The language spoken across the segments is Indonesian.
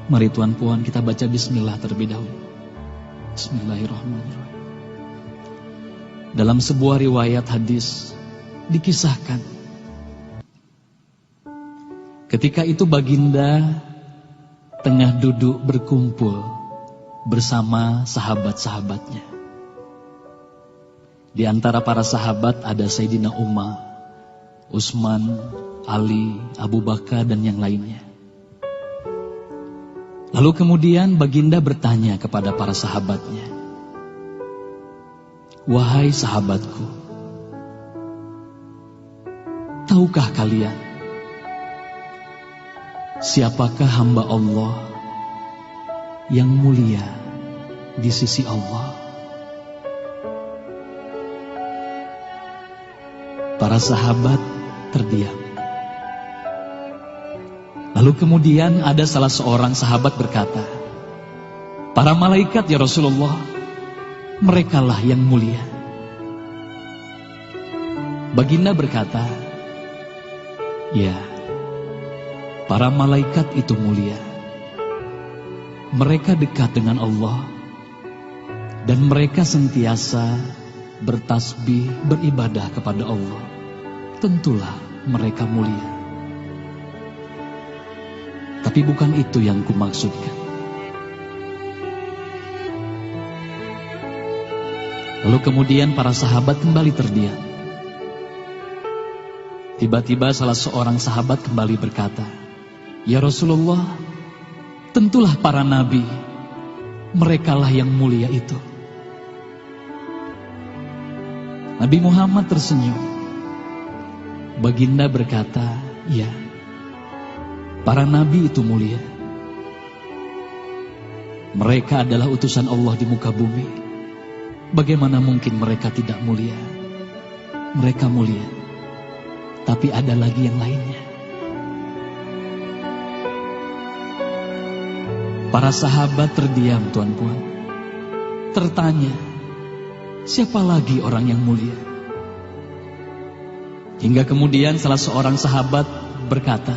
Mari Tuan Puan kita baca bismillah terlebih dahulu. Bismillahirrahmanirrahim. Dalam sebuah riwayat hadis dikisahkan, ketika itu baginda tengah duduk berkumpul bersama sahabat-sahabatnya. Di antara para sahabat ada Sayyidina Umar, Utsman, Ali, Abu Bakar dan yang lainnya. Lalu kemudian baginda bertanya kepada para sahabatnya, "Wahai sahabatku, tahukah kalian siapakah hamba Allah yang mulia di sisi Allah?" Para sahabat terdiam. Lalu kemudian ada salah seorang sahabat berkata, "Para malaikat ya Rasulullah, merekalah yang mulia." Baginda berkata, "Ya, para malaikat itu mulia. Mereka dekat dengan Allah dan mereka sentiasa bertasbih, beribadah kepada Allah. Tentulah mereka mulia. Tapi bukan itu yang kumaksudkan." Lalu kemudian para sahabat kembali terdiam. Tiba-tiba salah seorang sahabat kembali berkata, "Ya Rasulullah, tentulah para nabi, merekalah yang mulia itu." Nabi Muhammad tersenyum. Baginda berkata, "Ya, para nabi itu mulia. Mereka adalah utusan Allah di muka bumi. Bagaimana mungkin mereka tidak mulia? Mereka mulia. Tapi ada lagi yang lainnya." Para sahabat terdiam, Tuan Puan. Tertanya, siapa lagi orang yang mulia? Hingga kemudian salah seorang sahabat berkata,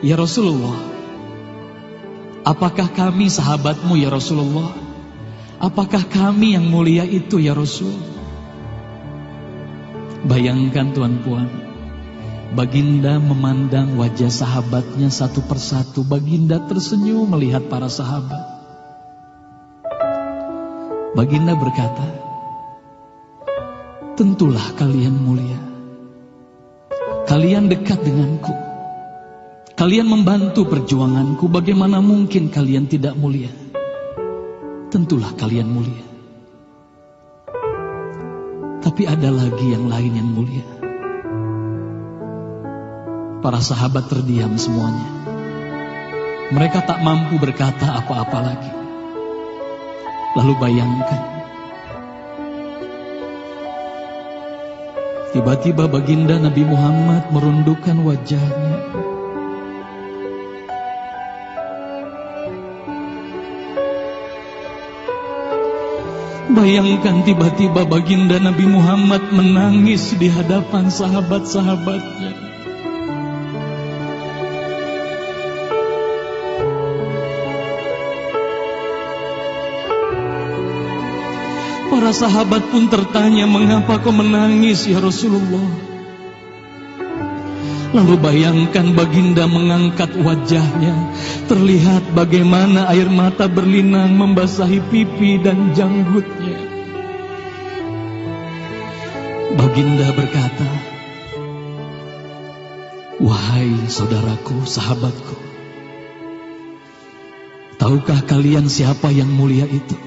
"Ya Rasulullah, apakah kami sahabatmu ya Rasulullah? Apakah kami yang mulia itu ya Rasul?" Bayangkan Tuan Puan, baginda memandang wajah sahabatnya satu persatu. Baginda tersenyum melihat para sahabat. Baginda berkata, "Tentulah kalian mulia. Kalian dekat denganku. Kalian membantu perjuanganku. Bagaimana mungkin kalian tidak mulia? Tentulah kalian mulia. Tapi ada lagi yang lain yang mulia." Para sahabat terdiam semuanya. Mereka tak mampu berkata apa-apa lagi. Lalu bayangkan, tiba-tiba baginda Nabi Muhammad merundukkan wajahnya. Bayangkan tiba-tiba baginda Nabi Muhammad menangis di hadapan sahabat-sahabatnya. Para sahabat pun tertanya, "Mengapa kau menangis ya Rasulullah?" Lalu bayangkan baginda mengangkat wajahnya. Terlihat bagaimana air mata berlinang membasahi pipi dan janggutnya. Baginda berkata, "Wahai saudaraku, sahabatku, tahukah kalian siapa yang mulia itu?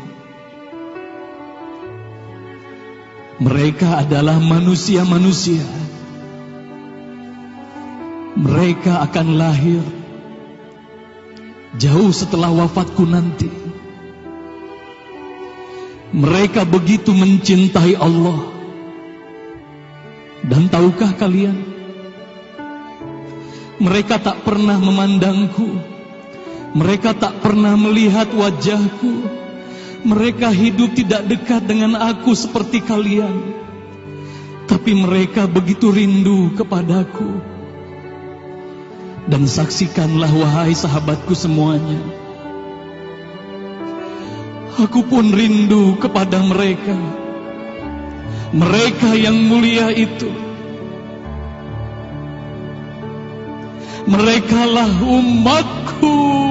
Mereka adalah manusia-manusia. Mereka akan lahir jauh setelah wafatku nanti. Mereka begitu mencintai Allah. Dan tahukah kalian, mereka tak pernah memandangku. Mereka tak pernah melihat wajahku. Mereka hidup tidak dekat dengan aku seperti kalian. Tapi mereka begitu rindu kepadaku. Dan saksikanlah wahai sahabatku semuanya, aku pun rindu kepada mereka, mereka yang mulia itu. Merekalah umatku.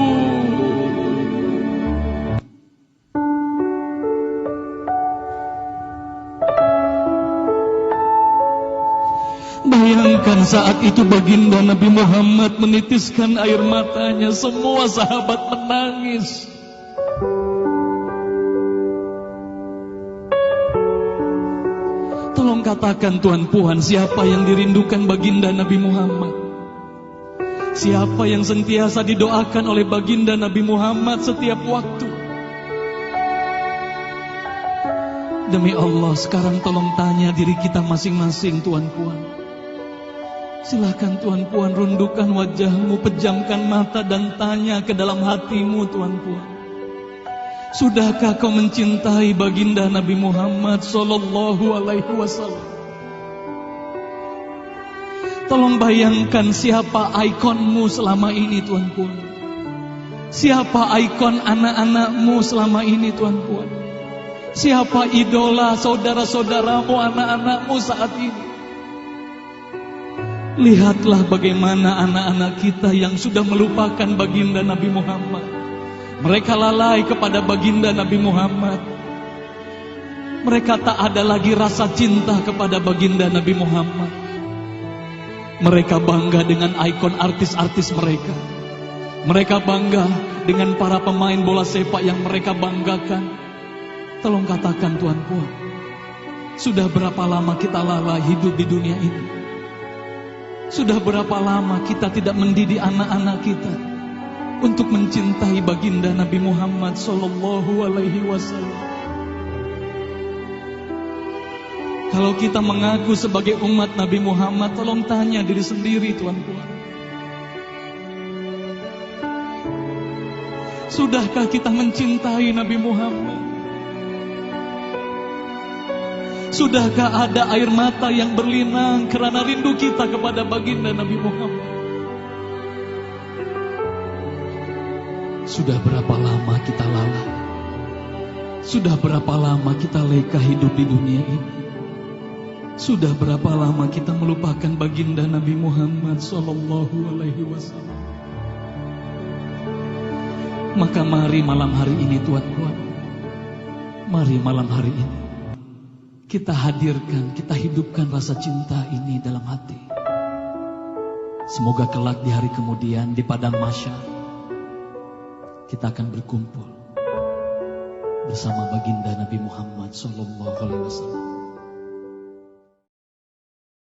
Bayangkan saat itu baginda Nabi Muhammad menitiskan air matanya, semua sahabat menangis. Tolong katakan Tuan Puan, siapa yang dirindukan baginda Nabi Muhammad? Siapa yang sentiasa didoakan oleh baginda Nabi Muhammad setiap waktu? Demi Allah, sekarang tolong tanya diri kita masing-masing Tuan Puan. Silakan Tuan Puan rundukkan wajahmu, pejamkan mata dan tanya ke dalam hatimu Tuan Puan. Sudahkah kau mencintai baginda Nabi Muhammad sallallahu alaihi wasallam? Tolong bayangkan siapa ikonmu selama ini Tuan Puan. Siapa ikon anak-anakmu selama ini Tuan Puan. Siapa idola saudara-saudaramu, anak-anakmu saat ini. Lihatlah bagaimana anak-anak kita yang sudah melupakan baginda Nabi Muhammad. Mereka lalai kepada baginda Nabi Muhammad. Mereka tak ada lagi rasa cinta kepada baginda Nabi Muhammad. Mereka bangga dengan ikon artis-artis mereka. Mereka bangga dengan para pemain bola sepak yang mereka banggakan. Tolong katakan Tuan Puan, sudah berapa lama kita lalai hidup di dunia ini? Sudah berapa lama kita tidak mendidik anak-anak kita untuk mencintai baginda Nabi Muhammad sallallahu alaihi wasallam? Kalau kita mengaku sebagai umat Nabi Muhammad, tolong tanya diri sendiri Tuan Puan. Sudahkah kita mencintai Nabi Muhammad? Sudahkah ada air mata yang berlinang karena rindu kita kepada baginda Nabi Muhammad? Sudah berapa lama kita lalai? Sudah berapa lama kita leka hidup di dunia ini? Sudah berapa lama kita melupakan baginda Nabi Muhammad sallallahu alaihi wasallam? Maka mari malam hari ini Tuan Puan, mari malam hari ini kita hadirkan, kita hidupkan rasa cinta ini dalam hati. Semoga kelak di hari kemudian di padang mahsyar kita akan berkumpul bersama baginda Nabi Muhammad sallallahu alaihi wasallam.